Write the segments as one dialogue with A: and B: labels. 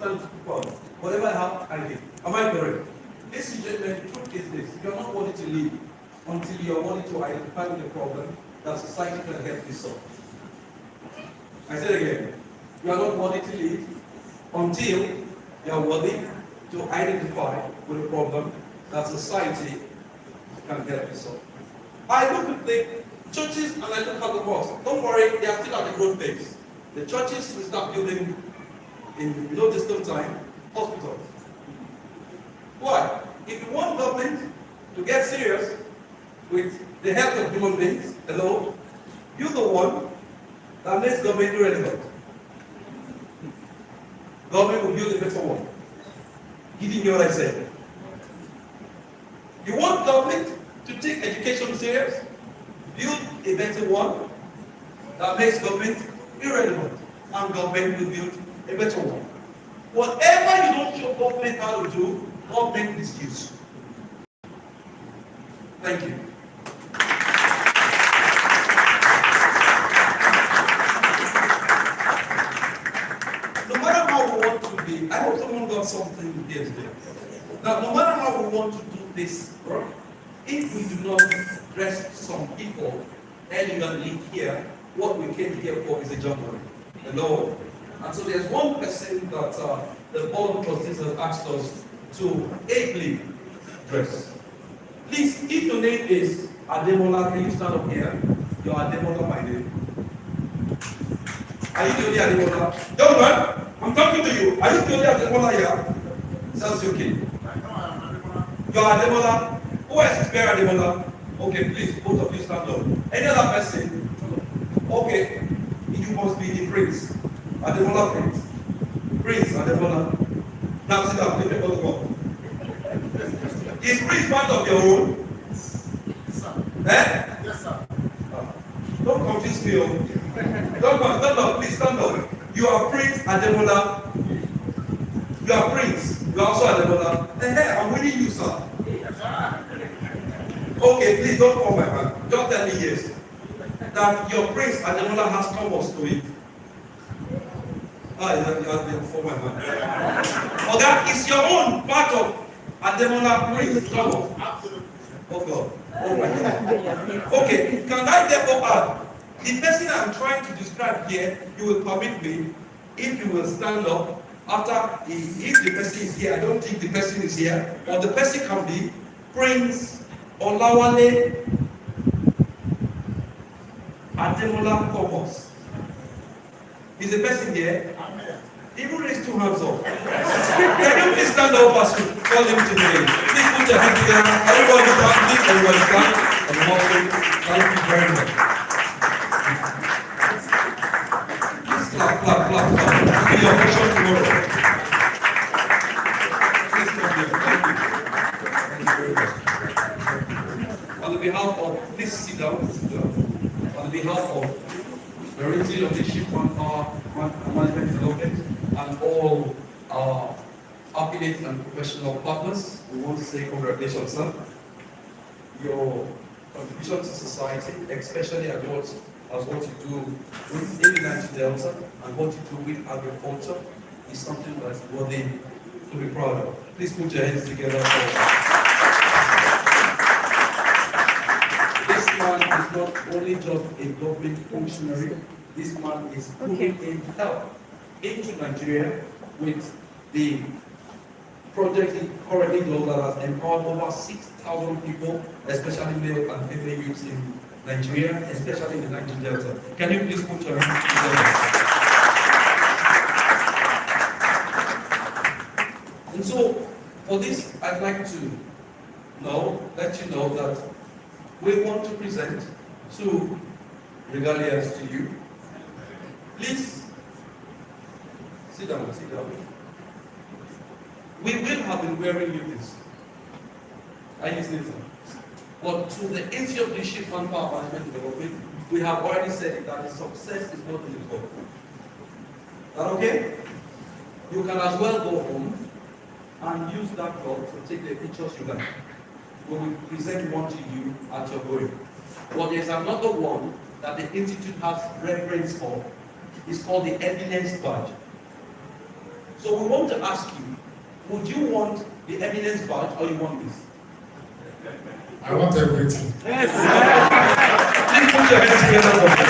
A: stand proud. Whatever I have, I give. Am I correct? This is the truth is this. You are not worthy to live until you are worthy to identify the problem that society can help you solve. I say it again. You are not worthy to live until you are worthy to identify with the problem that society can help you solve. I look at the churches and I look at the mosques. Don't worry, they are still at the growth phase. The churches will start building in no distant time hospitals. Why? If you want government to get serious with the health of human beings, hello, you're the one that makes government irrelevant. Government will build a better one. Giving you what I said. You want government to take education serious, build a better one that makes government irrelevant, and government will build a better one. Whatever you don't show government how to do, government misuse. Thank you. No matter how we want to be, I hope someone got something here today. Now, no matter how we want to do this work, if we do not dress some people elegantly here, what we came here for is a jumping. Hello? And so there's one person that the board of trustees has asked us to ably dress. Please, if your name is Ademola, can you stand up here? You're Ademola by name. Are you the only Ademola? Young man, I'm talking to you. Are you the only Ademola here? Sounds okay. You're Ademola. Who else is there, Ademola? Okay, please, both of you stand up. Any other person? Okay, you must be the prince. Ademola Prince. Prince Ademola. Now sit down, take a photo. Is Prince part of your own? Yes, sir. Eh? Yes, sir. Don't confuse me. Don't, please stand up. You are Prince Ademola. You are Prince. You are also Ademola. I'm winning you, sir. Okay, please don't call my man. Don't tell me yes. That your Prince Ademola has Thomas to it. You have been for my man. Or that is your own part of Ademola Prince Thomas. Oh God. Oh my God. Okay, can I therefore add? The person I'm trying to describe here, you will permit me, if you will stand up after, if the person is here, I don't think the person is here, or the person can be Prince Olawale Ademola Thomas. Is the person here? Even raise 2 hands up. Can you please stand up as you call him today? Please put your hands together. Everybody stand, please, everybody stand. And also, thank you very much. Please clap. This will be your mission tomorrow. Please come here. Thank you very much. On behalf of, please sit down. On behalf of the region of the Sherilamour Empire Management Development and all our affiliates and professional partners, we want to say congratulations, sir. Your contribution to society, especially as what you do in the Niger Delta and what you do with agriculture, is something that's worthy to be proud of. Please put your hands together for this man is not only just a government functionary, this man is putting in help into Nigeria with the project he currently does that has empowered over 6,000 people, especially male and female youths in Nigeria, especially in the Niger Delta. Can you please put your hands together? And so, for this, I'd like to let you know that we want to present 2 regalias to you. Please, sit down. We will have been wearing you this. Are you listening to me? But to the issue of the Sherilamour Empire Management Development, we have already said that the success is not in the goal. Is that okay? You can as well go home and use that cloth to take the pictures you like. We will present one to you at your going. But there's another one that the Institute has reference for. It's called the evidence badge. So we want to ask you, would you want the eminence badge or you want this?
B: I want everything.
A: Yes. Please put your hands together for me.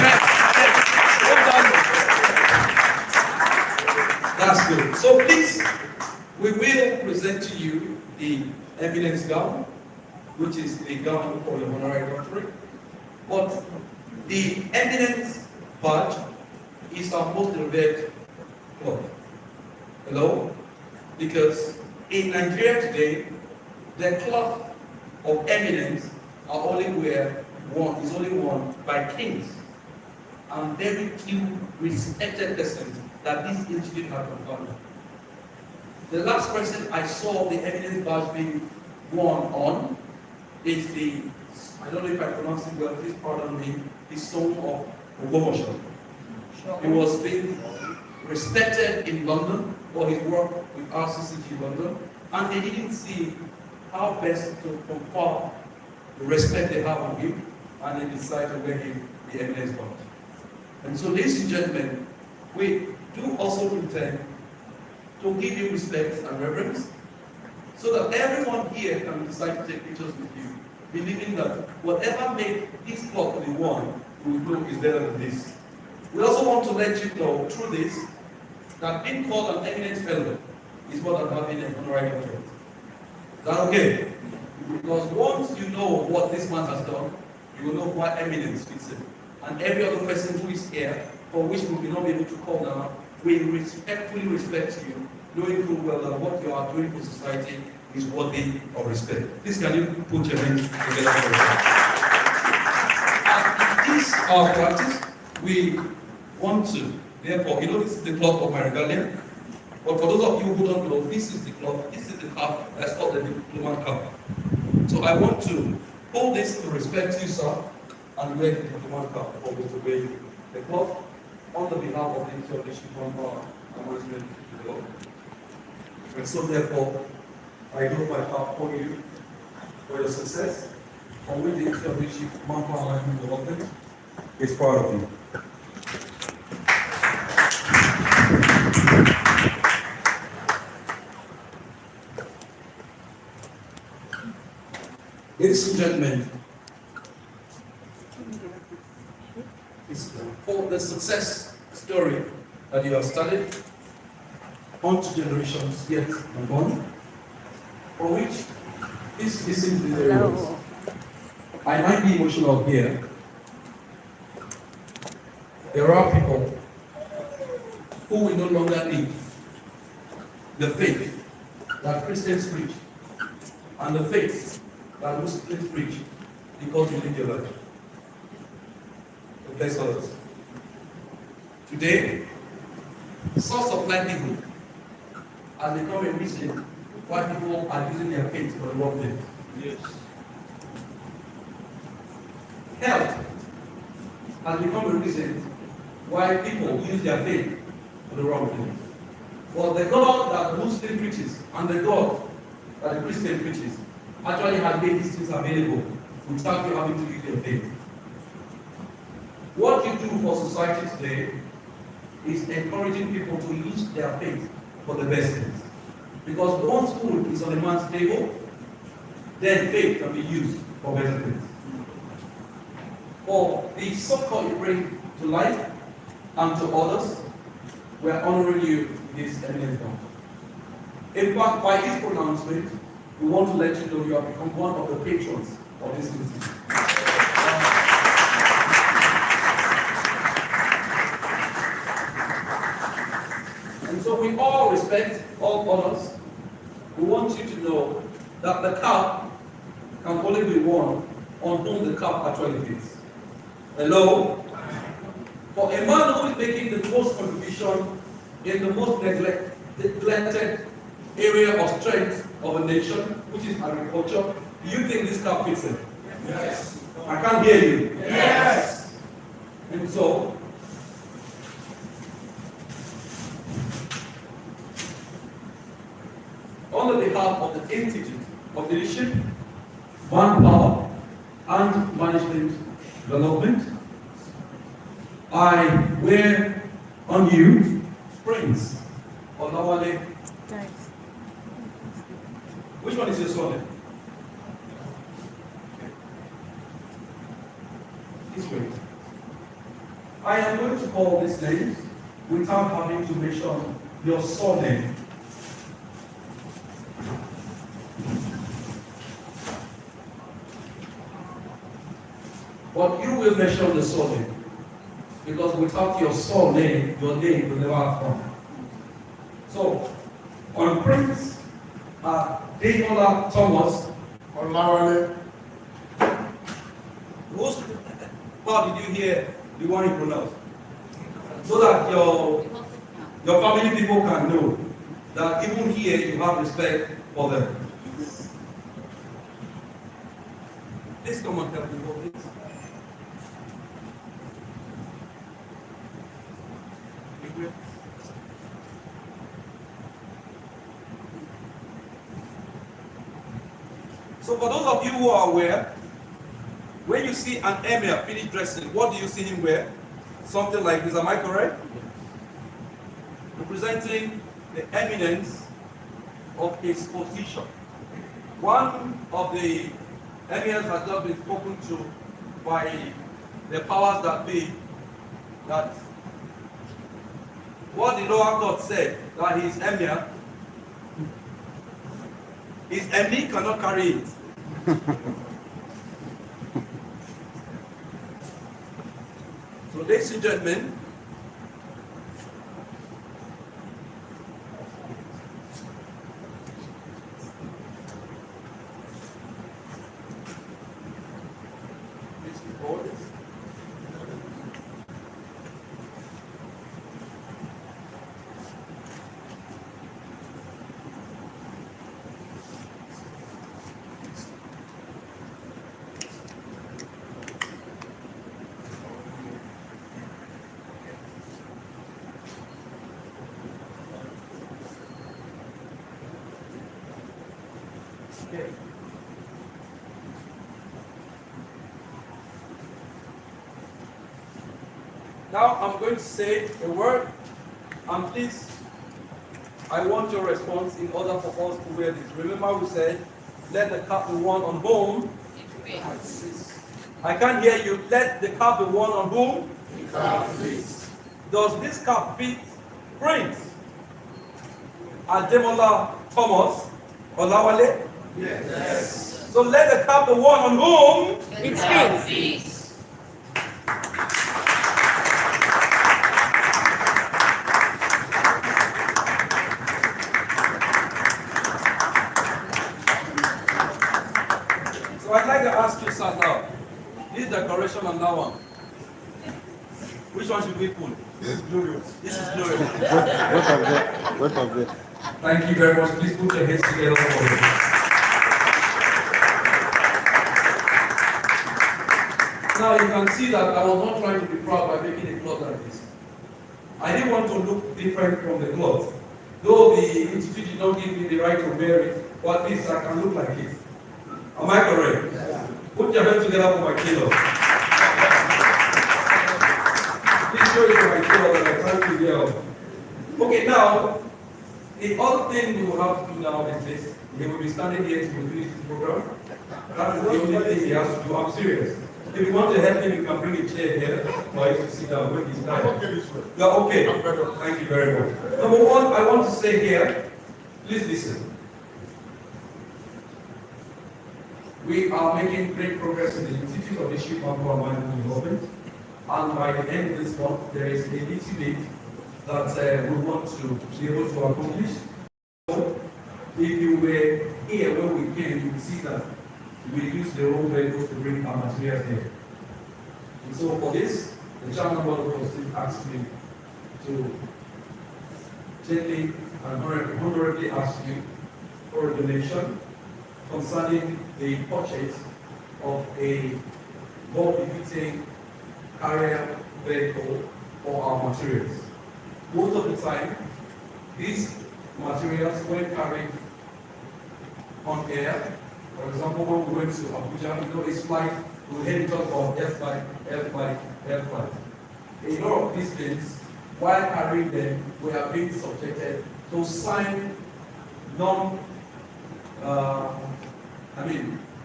A: That's good. So please, we will present to you the eminence gown, which is the gown for the honorary doctorate. But the eminence badge is our most revered cloth. Hello? Because in Nigeria today, the cloth of eminence is only worn by kings and very few respected persons that this institute has conferred. The last person I saw the eminence badge being worn on is the, I don't know if I pronounce it well, please pardon me, the son of Ogomosho. He was being respected in London for his work with RCCG London, and they didn't see how best to confer the respect they have on him, and they decided to wear him the eminence badge. And so, ladies and gentlemen, we do also intend to give you respect and reverence, so that everyone here can decide to take pictures with you, believing that whatever made this cloth be worn, we will know is better than this. We also want to let you know through this that being called an eminent fellow is more than having an honorary doctorate. Is that okay? Because once you know what this man has done, you will know why eminence fits him. And every other person who is here, for which we will not be able to call now, will respectfully respect you, knowing full well that what you are doing for society is worthy of respect. Please, can you put your hands together for us? And in this our practice, we want to, therefore, this is the cloth of my regalia. But for those of you who don't know, this is the cloth, this is the cap, that's called the diplomat cap. So I want to hold this to respect you, sir, and wear the diplomat cap for me to wear the cloth on the behalf of the International Empire and management of the law. And so therefore, I do my part for you for your success, on which the International Empire and management development is proud of you. Ladies and gentlemen, for the success story that you have started on to generations yet unborn, for which this is the very words. I might be emotional here. There are people who will no longer need the faith that Christians preach and the faith that Muslims preach because you live your life. To bless others. Today, the source of livelihood has become a reason why people are using their faith for the wrong things. Yes. Health has become a reason why people use their faith for the wrong things. But the God that the Muslim preaches and the God that the Christian preaches actually has made these things available without you having to use your faith. What you do for society today is encouraging people to use their faith for the best things. Because once food is on a man's table, then faith can be used for better things. For the so-called you bring to life and to others, we are honoring you with this eminent God. In fact, by this pronouncement, we want to let you know you have become one of the patrons of this institute. And so with all respect, all honors, we want you to know that the cap can only be worn on whom the cap actually fits. Hello? For a man who is making the most contribution in the most neglected area of strength of a nation, which is agriculture, do you think this cap fits it? Yes. I can't hear you. Yes. And so, on the behalf of the Institute of Leadership, Manpower, and Management Development, I wear on you, Prince Olawale. Which one is your surname? This way. I am going to call these names without having to mention your surname. But you will mention the surname. Because without your surname, your name will never come. So, on Prince Demola Thomas
B: Olawale.
A: How did you hear the one he pronounced? So that your family people can know that even here you have respect for them. Please come and help me, please. So for those of you who are aware, when you see an emir finish dressing, what do you see him wear? Something like this, am I correct? Representing the eminence of his position. One of the emirs has just been spoken to by the powers that be, that what the lower court said, that his emir, his emir cannot carry it. So, ladies and gentlemen, okay. Now I'm going to say a word, and please, I want your response in order for us to wear this. Remember we said, let the cap be worn on whom? I can't hear you. Let the cap be worn on whom? Does this cap fit Prince Ademola Thomas Olawale?
B: Yes.
A: So let the cap be worn on whom?
C: It fits.
A: So I'd like to ask you, sir, now, this decoration and that one, which one should we put?
B: This is glorious.
A: This is glorious.
D: What of it?
A: Thank you very much. Please put your hands together for me. Now you can see that I was not trying to be proud by making a cloth like this. I didn't want to look different from the cloth. Though the institute did not give me the right to wear it, but at least I can look like it. Am I correct?
B: Yeah.
A: Put your hands together for my kilo. Please show it to my kilo and I thank you there. Okay, now, the other thing we will have to do now is this. He will be standing here to finish this program. That is the only thing he has to do. I'm serious. If you want to help him, you can bring a chair here for you to sit down when he's
B: I'm
A: tired.
B: okay this way.
A: You're okay.
B: I'm better.
A: Thank you very much. Number one, I want to say here, please listen. We are making great progress in the Institute of Leadership and Management Development. And by the end of this month, there is a little bit that we want to be able to accomplish. So, if you were here when we came, you will see that we use the road vehicles to bring our materials here. And so for this, the chairman board of trustees asked me to gently and honorably ask you for a donation concerning the purchase of a more befitting carrier vehicle for our materials. Most of the time, these materials, when carried on air, for example, when we went to Abuja, you know, it's flight, we head it up of air flight, air flight, air flight. A lot of these things, while carrying them, we are being subjected to sign non,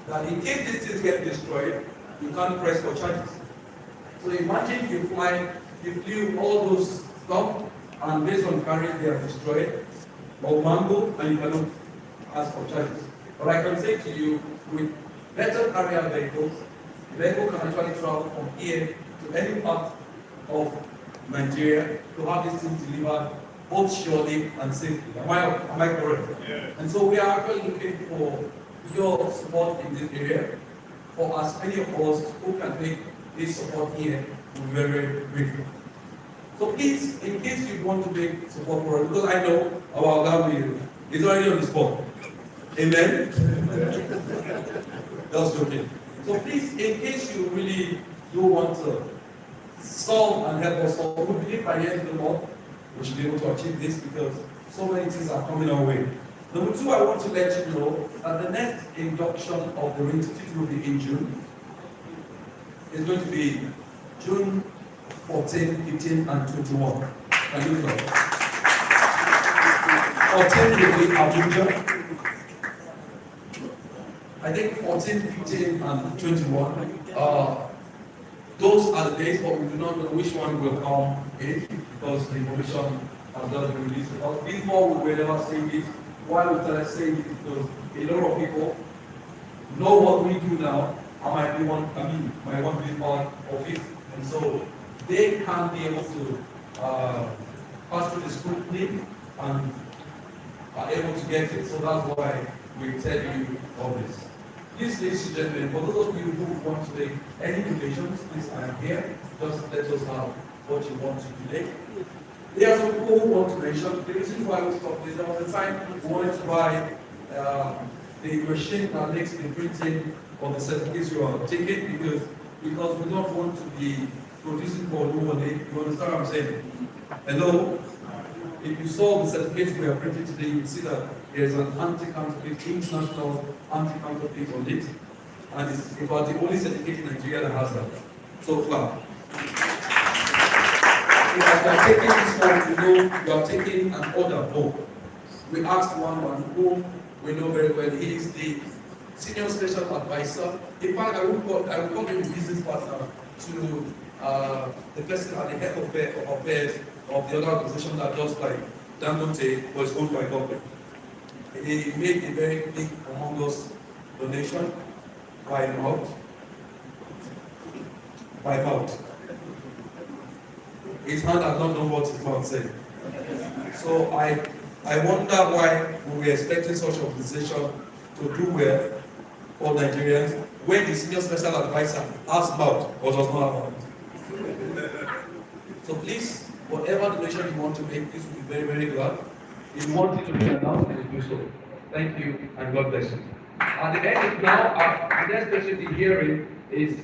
A: that in case these things get destroyed, you can't press for charges. So imagine you flew all those stuff, and based on carriage they are destroyed, or mango, and you cannot ask for charges. But I can say to you, with better carrier vehicles, the vehicle can actually travel from here to any part of Nigeria to have this thing delivered both surely and safely. Am I correct? Yeah. And so we are actually looking for your support in this area. For as many of us who can take this support here, we're very, very grateful. So please, in case you want to make support for us, because I know our God is already on the spot. Amen? That's okay. So please, in case you really do want to solve and help us solve, we believe by the end of the month, we should be able to achieve this because so many things are coming our way. Number two, I want to let you know that the next induction of the institute will be in June. It's going to be June 14, 15, and 21. Can you know? 14 will be Abuja. I think 14, 15, and 21. Those are the days, but we do not know which one will come in because the information has not been released. Before we were never saying it, why we started saying it because a lot of people know what we do now. Might want to be part of it, and so they can't be able to pass through the scrutiny and are able to get it. So that's why we tell you all this. Please, ladies and gentlemen, for those of you who want to make any donations, please, I am here. Just let us know what you want to donate. There are some people who want to mention the reason why we stopped this. There was a time we wanted to buy the machine that makes the printing of the certificates you are taking because we don't want to be producing for no one. You understand what I'm saying? Hello? If you saw the certificates we are printing today, you will see that there is an anti-counterfeit, international anti-counterfeit on it. And it's about the only certificate in Nigeria that has that. So far. If you are taking this form, you know you are taking an order form. We asked one who we know very well. He is the senior special advisor. In fact, I will call him a business partner to the person at the head of affairs of the other organization that does like Dangote was owned by government. He made a very big humongous donation by mouth. His hand had not known what his mouth said. So I wonder why we were expecting such organization to do well for Nigerians when the senior special advisor has mouth or does not have mouth. So please, whatever donation you want to make, this will be very, very glad. If you want it to be announced, please do so. Thank you and God bless you. At the end now, the next person in the hearing is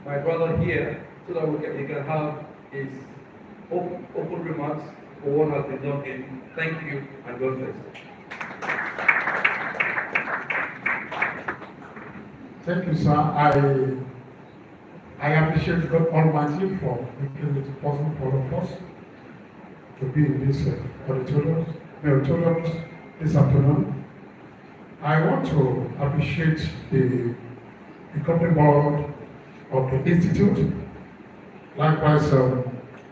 A: my brother here, so that he can have his open remarks for what has been done here. Thank you and God bless you.
B: Thank you, sir. I appreciate God Almighty for making it possible for all of us to be in this auditorium this afternoon. I want to appreciate the governing board of the institute, likewise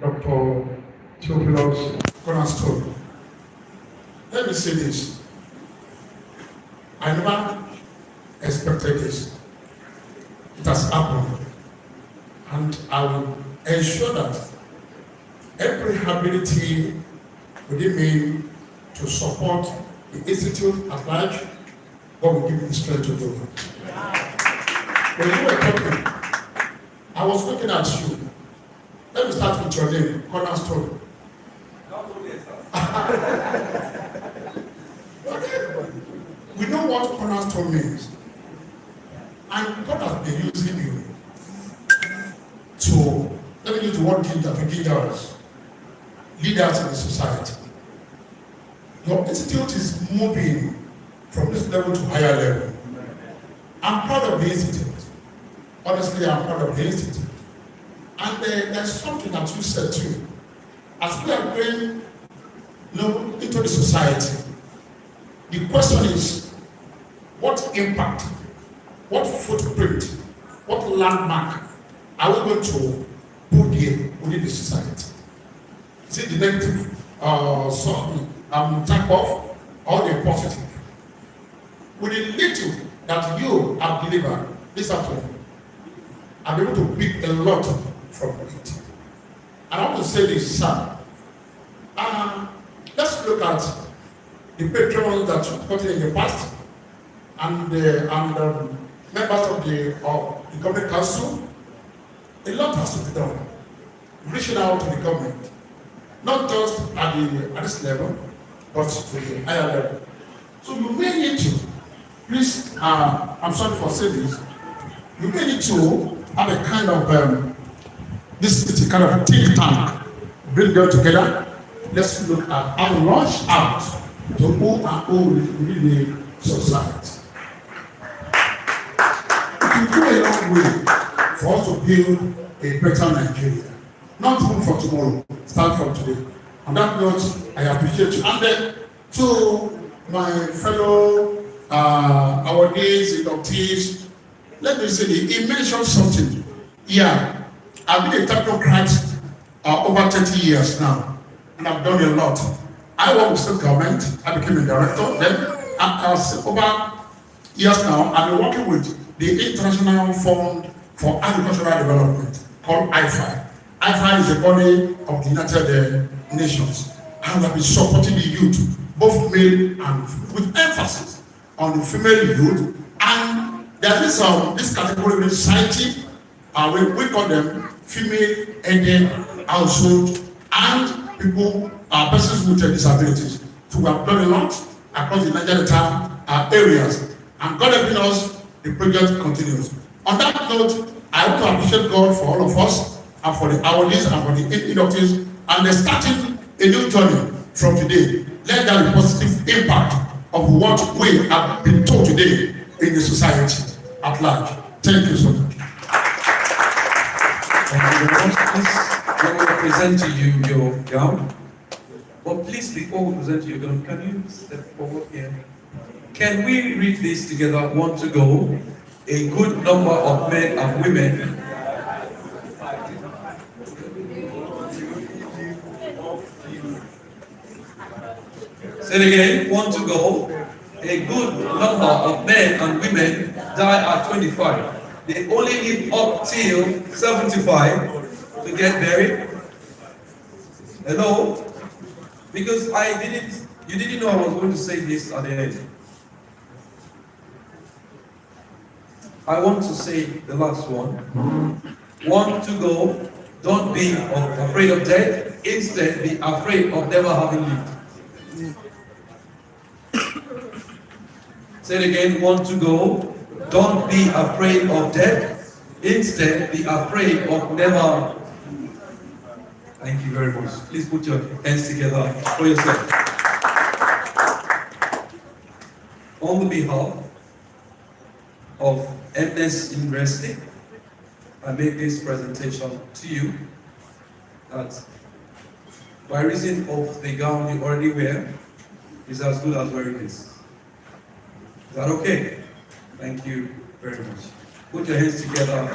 B: Dr. Theophilus Cornerstone. Let me say this. I never expected this. It has happened. And I will ensure that every ability within me to support the institute at large, God will give me the strength to do it. When you were talking, I was looking at you. Let me start with your name, Cornerstone. We know what cornerstone means. And God has been using you to, let me use the word ginger, to ginger us, leaders in the society. Your institute is moving from this level to higher level. I'm proud of the institute. Honestly, I'm proud of the institute. And there's something that you said too. As we are going
C: into the society. The question is, what impact, what footprint, what landmark are we going to put here within the society? Is it the negative type of, or the positive? With the little that you have delivered this afternoon, I'm able to pick a lot from it. And I want to say this, sir. Let's look at the patrons that you put in the past and members of the government council. A lot has to be done. Reaching out to the government, not just at this level, but to the higher level. So you may need to, please, I'm sorry for saying this, you may need to have a kind of, this is a kind of think tank, bring them together. Let's look at how to launch out to who and who within the society. It will go a long way for us to build a better Nigeria. Not even for tomorrow, start from today. On that note, I appreciate you. And then to my fellow awardees, inductees, let me say, he mentioned something. Yeah, I've been a technocrat over 30 years now, and I've done a lot. I work with state government, I became a director, then over years now, I've been working with the International Fund for Agricultural Development, called IFI. IFI is a body of the United Nations, and I've been supporting the youth, both male and with emphasis on the female youth. And there is this category in society, we call them female-headed household and people, persons with disabilities. So we have done a lot across the Niger Delta areas, and God helping us, the project continues. On that note, I want to appreciate God for all of us, and for the awardees and for the inductees, and they're starting a new journey from today. Let that be positive impact of what we have been taught today in the society at large. Thank you so much.
A: Thank you very much. Please, let me present to you your gown. But please, before we present you your gown, can you step forward here? Can we read this together? One to go. A good number of men and women say it again, one to go. A good number of men and women die at 25. They only live up till 75 to get buried. Hello? Because you didn't know I was going to say this at the end. I want to say the last one. One to go. Don't be afraid of death. Instead, be afraid of never having lived. Say it again, one to go. Don't be afraid of death. Instead, be afraid of never. Thank you very much. Please put your hands together for yourself. On the behalf of MS University, I make this presentation to you that by reason of the gown you already wear is as good as wearing this. Is that okay? Thank you very much. Put your hands together.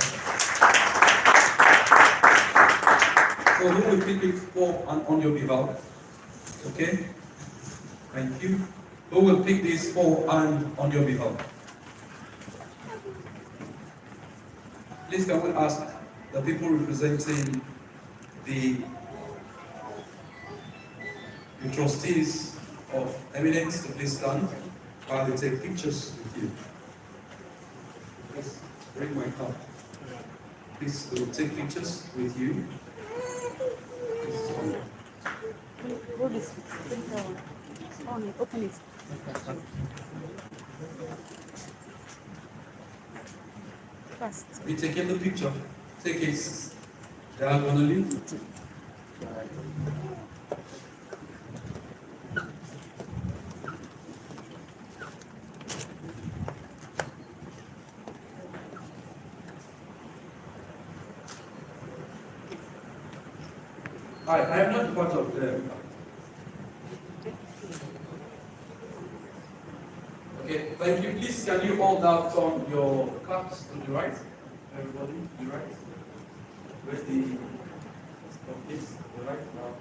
A: So who will pick it for and on your behalf? Okay? Thank you. Who will pick this for and on your behalf? Please can we ask the people representing the trustees of eminence to please stand while they take pictures with you. Please bring my cup. Please they will take pictures with you.
E: Hold this. Open it. Fast.
A: We taking the picture. Take it diagonally. I am not part of them. Okay, thank you. Please, can you all now turn your caps to the right? Everybody, to the right. Where's the this? The right now.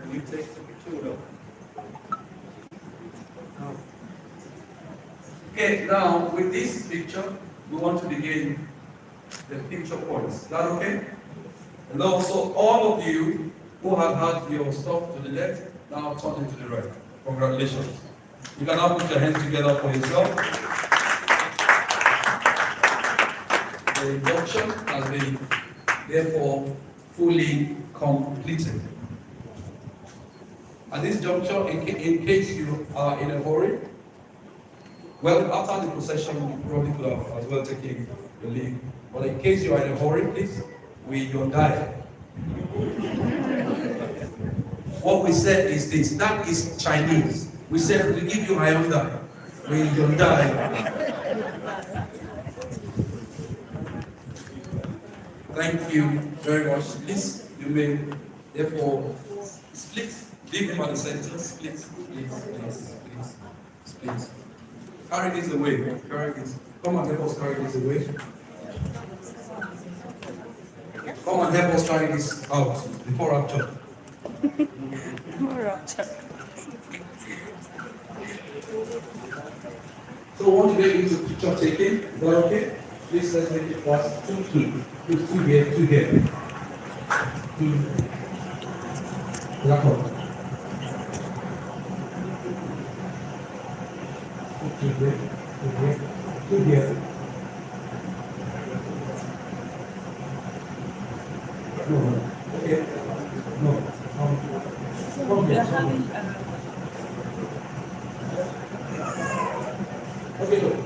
A: Can you take the picture well? Now. Okay, now with this picture, we want to begin the picture points. Is that okay? And also, all of you who have had your stuff to the left, now turn it to the right. Congratulations. You can now put your hands together for yourself. The induction has been, therefore, fully completed. At this juncture, in case you are in a hurry, well, after the procession, you probably could have as well taken the lead. But in case you are in a hurry, please, we don't die. What we said is this, that is Chinese. We said, we give you Hyundai. We don't die. Thank you very much. Please, you may therefore split. Leave him at the center. Split, split. Carry this away. Carry this. Come and help us carry this away. Come and help us carry this out before rapture. So we want to get into picture taking. Is that okay? Please let's make it fast. 2, 2. Please 2 here, 2 here. 2. Black one. 2 here, 2 here, 2 here. No. Okay. No. From here. Okay, look.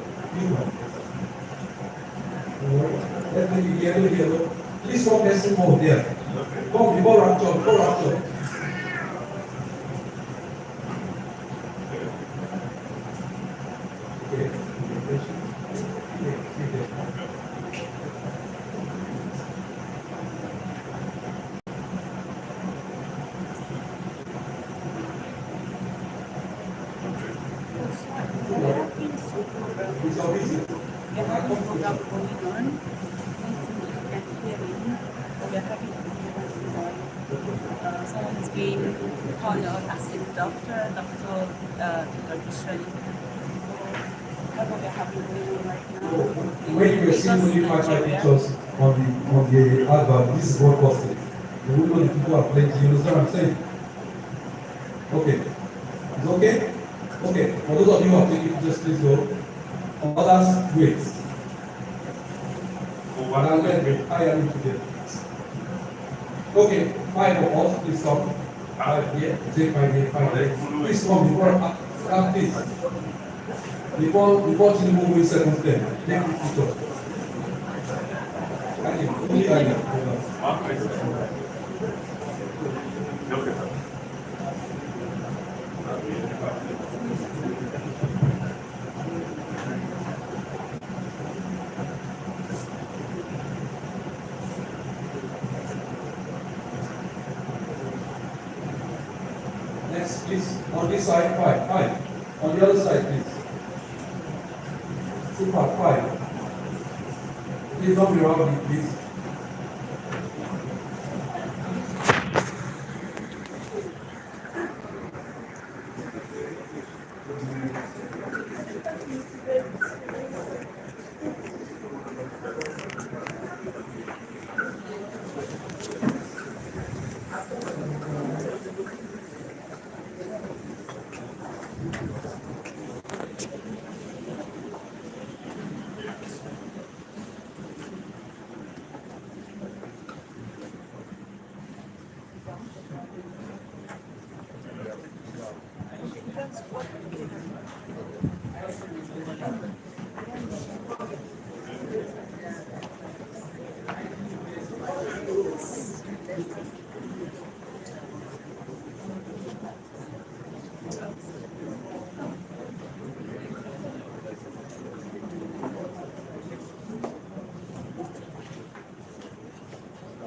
A: Let me be yellow. Please come person more there. Come before rapture. Okay. It's all easy.
E: We are having a program going on. Someone is being honored as a doctoral registration. What we are having going on right now.
A: When you were seeing only 5 pictures on the advert, this is what cost it. You will know the people are plenty. You understand what I'm saying? Okay. It's okay? Okay. For those of you who are taking pictures, please go. Others, wait. And then I am today. Okay, 5 of us, please come. 5 here, take 5 here, 5 here. Please come before, please. Before you move in seconds there, take the picture. Thank you. Only I am. Next, please. On this side, 5. On the other side, please. 5. Please don't be rowdy, please.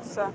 E: Sir.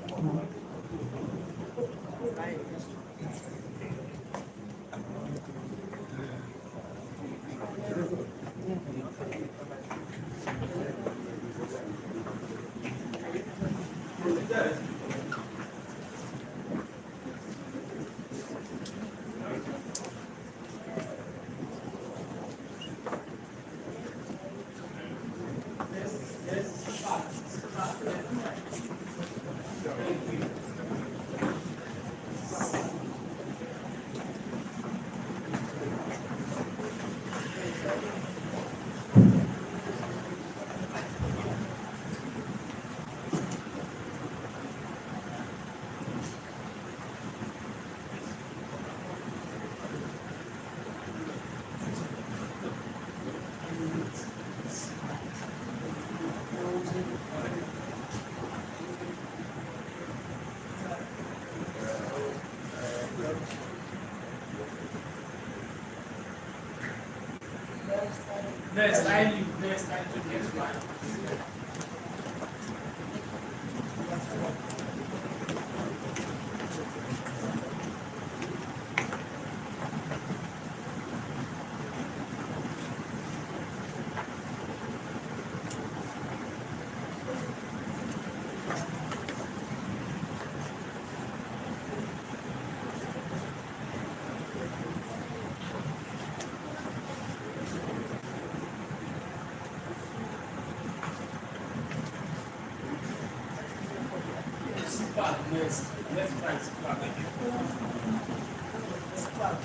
F: Next, I leave. Next, I do next one. Spark, next. Let's try spark. Spark.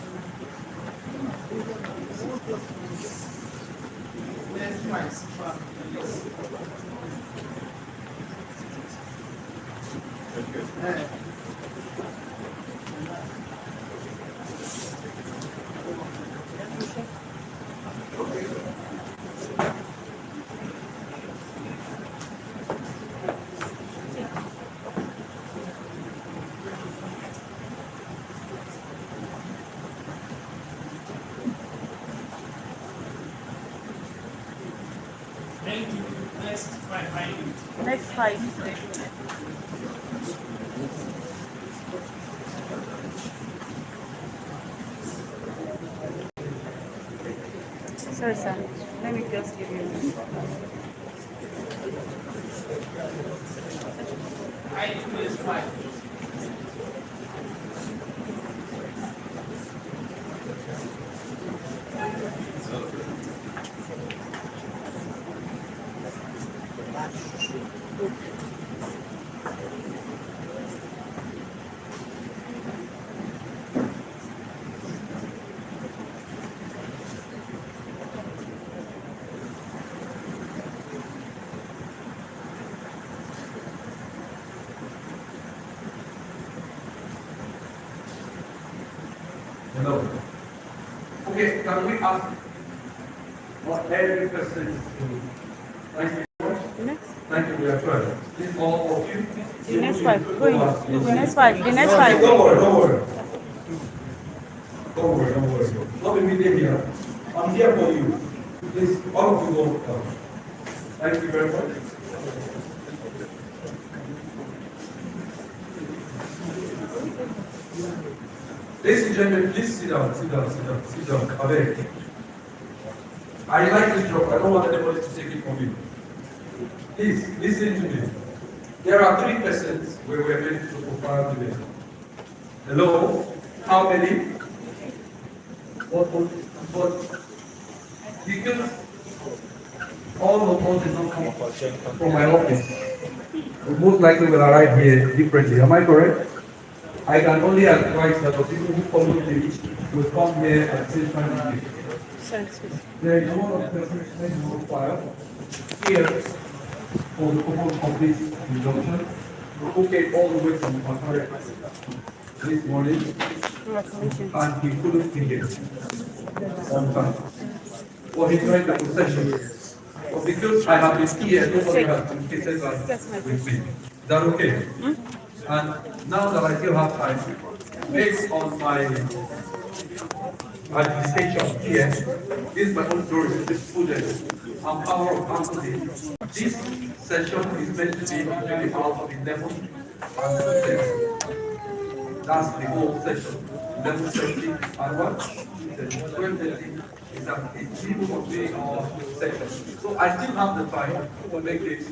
F: Let's try spark, please. Thank you. Next, five.
E: Next 5. Sorry, sir. Let me just give you.
F: I do is 5.
A: Hello. Okay, can we ask what every person to thank you?
E: Next.
A: Thank you for your prayer. This all of you.
E: The next 5. Go in. The next 5. The next 5.
A: Don't worry, don't worry. Don't worry, don't worry. Not immediately here. I'm here for you. Please, all of you go come. Thank you very much. Ladies and gentlemen, please sit down, sit down, sit down, sit down. I beg. I like this job. I don't want anybody to take it from me. Please, listen to me. There are 3 persons where we are ready to profile today. Hello? How many? But because all of us did not come from my office, we most likely will arrive here differently. Am I correct? I can only advise that the people who follow me will come here at the same time.
E: Sorry, excuse me.
A: There is one of the persons who file here for the purpose of this induction. We took it all the way from Empire this morning,
E: Congratulations.
A: and he couldn't be here on time. For his right of possession. But because I have been here, nobody has communicated that with me. Is that okay? And now that I still have time, based on my administration here, this is my own story to the students and power of faculty. This session is meant to be between the hours of 11 and 6. That's the whole session. 11:30 and what? 12:30 is a people of doing our section. So I still have the time to make this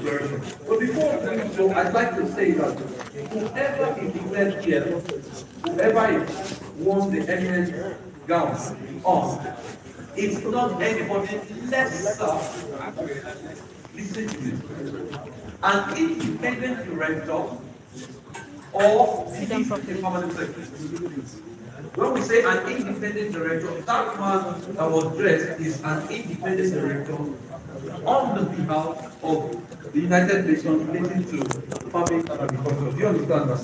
A: version. But before we go, I'd like to say that whoever is declared here, whoever wants the eminent gown on, it's not anybody less listen to me, an independent director or the permanent secretary. When we say an independent director, that man that was dressed is an independent director on the behalf of the United Nations relating to farming and agriculture. Do you understand that?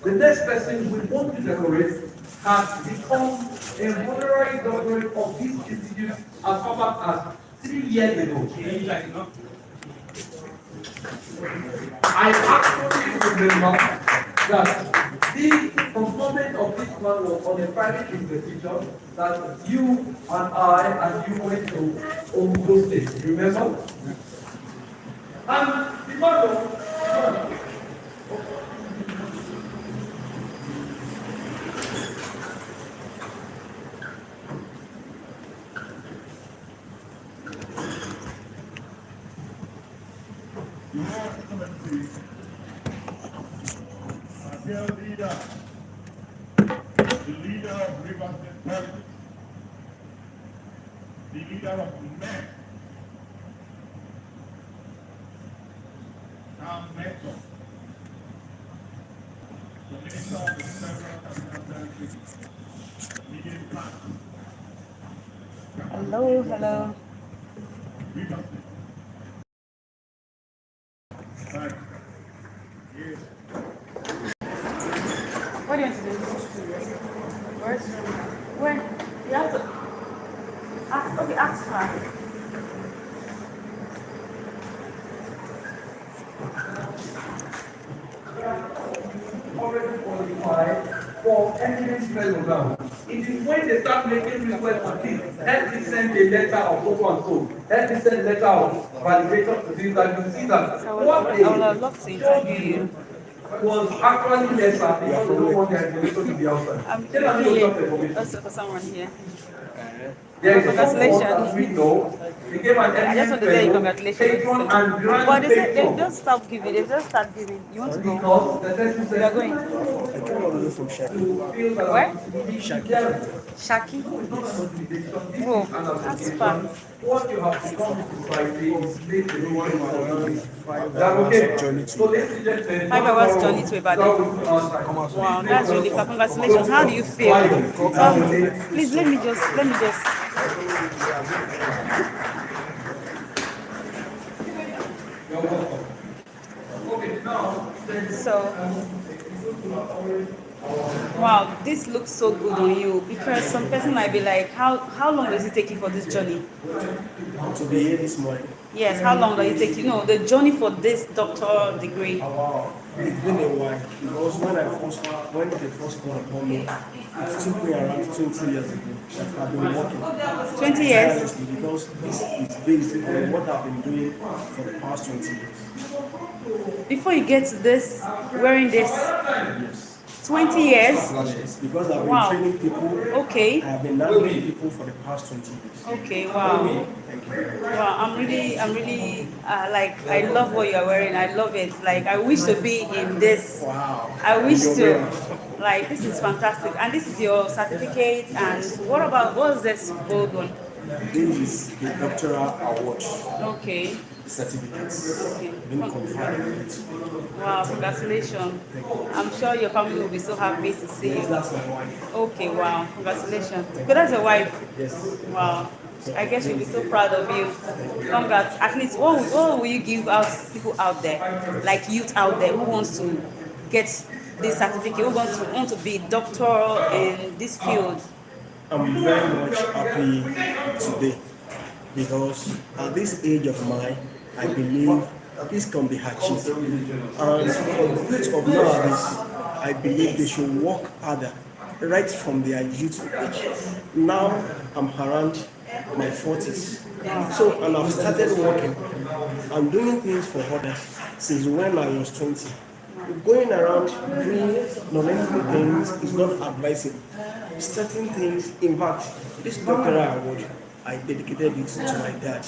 A: The next person we want to decorate has become a honorary doctorate of this institute as far back as 3 years ago. I actually remember that the
G: confinement of this man was on a private institution that you and I and you went to Ondo State, remember? And the man
H: Dear leader, the leader of Rivers State Politics, the leader of men, Sam Metro, the minister of the Federal Capital Territory, leading plan.
E: Hello, hello.
H: Rivers State. Right. Yes.
E: What do you want to do? Where's where? You have to ask. Okay, ask her.
G: already qualified for eminence fellow now. It is when they start making requests for things, help me send a letter of so and so, help me send a letter of validation to this, that you see that
E: So
G: what
E: I
G: they
E: would have loved to interview you.
G: was actually lesser because they don't want their information to be outside.
E: I'm
G: Then I need to drop the
E: here.
G: information.
E: Also for someone here.
G: There is
E: Congratulations.
G: as we know, they gave an
E: I just want to tell you
G: fellow,
E: congratulations.
G: patron and grand
E: But they said they
G: patron.
E: just stop giving. They just start giving. You want to go?
G: Because the person
E: We are going. Where? Shaki. Oh, that's fun.
G: What you have become in society is made to be one okay. So let's just
E: 5 hours journey to Ibadan. Wow, that's really fun. Congratulations. How do you feel? Please let me just.
G: You're welcome. Okay, now
E: So, wow, this looks so good on you because some person might be like, how long does it take you for this journey?
I: To be here this morning.
E: Yes, how long does it take you? No, the journey for this doctoral degree.
I: Wow, it's been a while because when they first called upon me, it took me around 20 years ago that I've been working.
E: 20 years?
I: Tirelessly, because this is based on what I've been doing for the past 20 years.
E: Before you get to this, wearing this,
I: Yes.
E: 20 years?
I: Yes, because I've been
E: Wow.
I: training people.
E: Okay.
I: I have been handling people for the past 20 years.
E: Okay, wow.
I: Thank you.
E: Wow, I'm really, like, I love what you're wearing. I love it. Like, I wish to be in this.
I: Wow.
E: I wish
I: You're
E: to.
I: very-
E: Like, this is fantastic. And this is your certificate. And what's this gold one?
I: This is the doctoral award
E: Okay.
I: certificates
E: Okay.
I: being conferred on me today.
E: Wow, congratulations. I'm sure your family will be so happy to see
I: Yes,
E: you.
I: that's my wife.
E: Okay, wow, congratulations. But that's your wife.
I: Yes.
E: Wow. I guess she'll be so proud of you. Congrats. At least, what will you give out people out there, like youth out there who wants to get this certificate, who want to be doctoral in this field?
I: I'm very much happy today because at this age of mine, I believe this can be achieved. And for the youth of nowadays, I believe they should work harder right from their youthful age. Now I'm around my 40s. So, and I've started working. I'm doing things for others since when I was 20. Going around doing knowledgeable things is not advisable. Certain things, in fact, this doctoral award, I dedicated it to my dad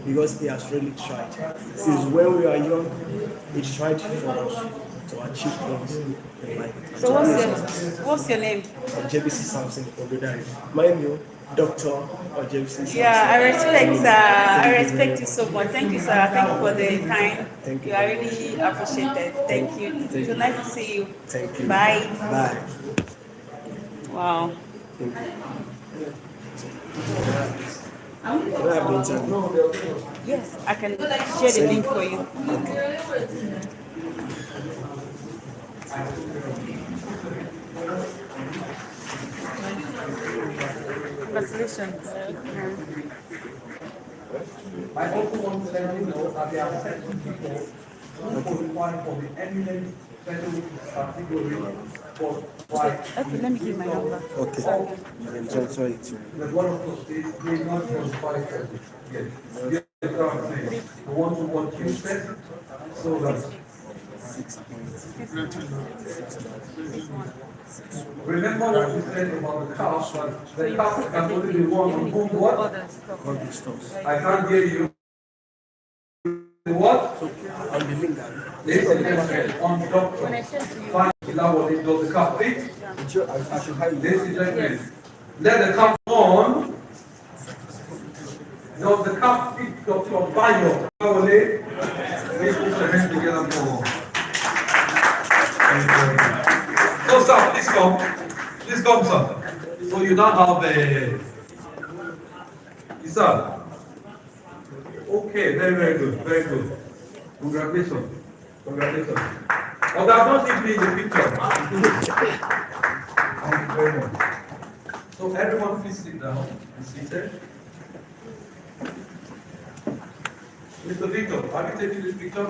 I: because he has really tried. Since when we were young, he tried for us to achieve things in life.
E: So what's your name?
I: JBC Samson Ododari. Mind you, Dr. JBC Samson.
E: Yeah, I respect
I: Thank you very
E: you so much. Thank you, sir. Thank you for the time.
I: Thank you.
E: You are really appreciated. Thank you.
I: Thank
E: So
I: you.
E: nice to see you.
I: Thank you.
E: Bye.
I: Bye.
E: Wow.
I: Thank you. Can I have the interview?
E: Yes, I can share the link for you. Congratulations.
G: I also want to let you know that there are certain people who qualify for the eminent special category for like.
E: Okay, let me give my number.
I: Okay.
E: Sorry.
I: You can transfer it to me.
G: But one of those days, they not qualify for it. Yes. You understand what I'm saying? We want to what you said, so that. Remember what we said about the cow, that the cow can only be one on whom what?
E: Other stuff.
I: All the stores.
G: I can't hear you. What?
I: On the link,
G: This is on doctor. Find out what it does the cow fit.
I: I should hide it.
G: Ladies and gentlemen, let the cup on. Does the cup fit Dr. Bayo? Please put your hands together for. So, sir, please come. Please come, sir. So you now have a. Yes, sir. Okay, very, very good, very good. Congratulations. Congratulations. But that don't give me the picture. Thank you very much. So everyone please sit down and seated. Mr. Victor, have you taken this picture?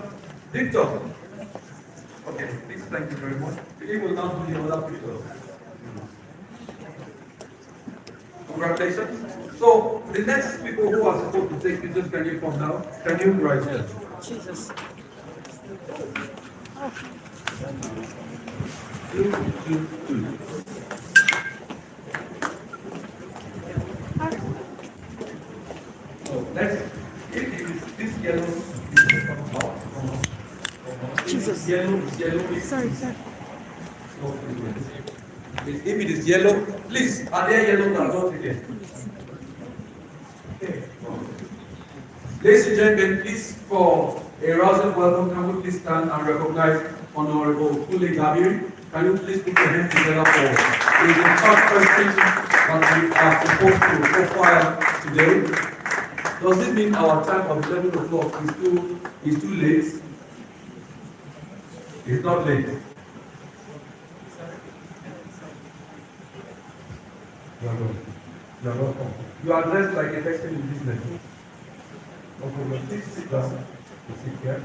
G: Victor. Okay, please thank you very much. He will now do the other picture. Congratulations. So the next people who are supposed to take pictures, can you come now? Can you rise here?
E: Jesus.
G: Two. So next, if it is this yellow,
E: Jesus.
G: Yellow.
E: Sorry, sir.
G: If it is yellow, please, are there yellow that don't again? Okay. Ladies and gentlemen, please, for a rousing welcome, can we please stand and recognize Honorable Kule Gabiri? Can you please put your hands together for the first person that we are supposed to profile today? Does it mean our time of 11 o'clock is too late? It's not late. You're welcome. You are dressed like a person in business. No problem. Please sit down. Sit here.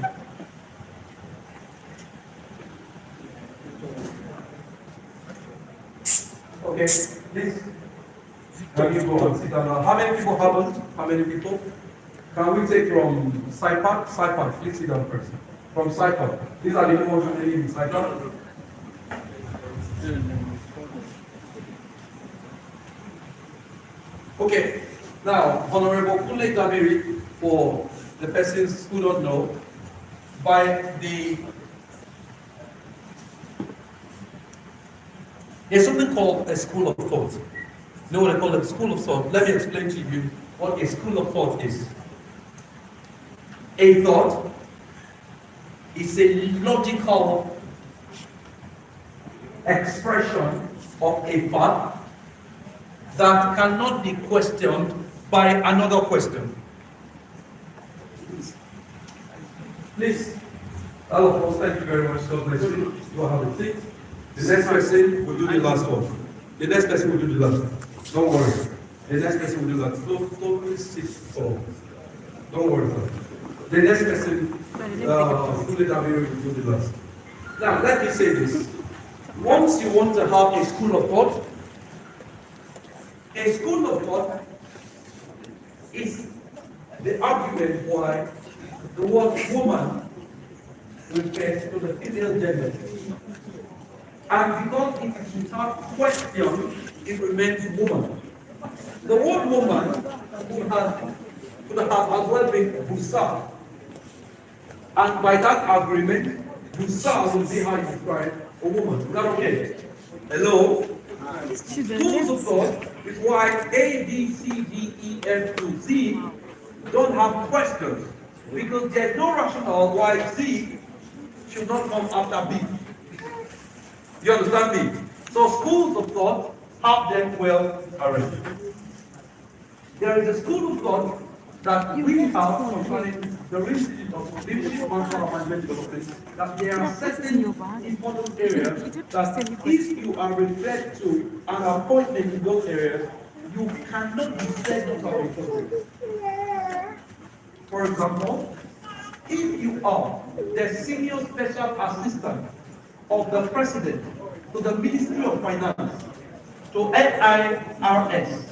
G: Okay, please. Can you go and sit down now? How many people haven't? How many people? Can we take from Saipan? Saipan, please sit down first. From Saipan. These are the ones who live in Saipan. Okay, now, Honorable Kule Gabiri, for the persons who don't know, there's something called a school of thought. You know what I call a school of thought? Let me explain to you what a school of thought is. A thought is a logical expression of a fact that cannot be questioned by another question. Please, all of us, thank you very much. God bless you. You have a seat. The next person will do the last one. The next person will do the last one. Don't worry. The next person will do that. Don't sit for. Don't worry. The next person, will do the last. Now, let me say this. Once you want to have a school of thought, a school of thought is the argument why the word woman refers to the female gender. And because it is without question, it remains woman. The word woman could have as well been Busa. And by that agreement, Busa will be how you describe a woman. Is that okay? Hello? Schools of thought is why A, B, C, D, E, F to Z don't have questions. Because there's no rationale why Z should not come after B. You understand me? So schools of thought have them well arranged. There is a school of thought that we have concerning the leadership of management development, that there are certain important areas that if you are referred to an appointment in those areas, you cannot be said not to have important. For example, if you are the senior special assistant of the President to the Ministry of Finance, to NIRS,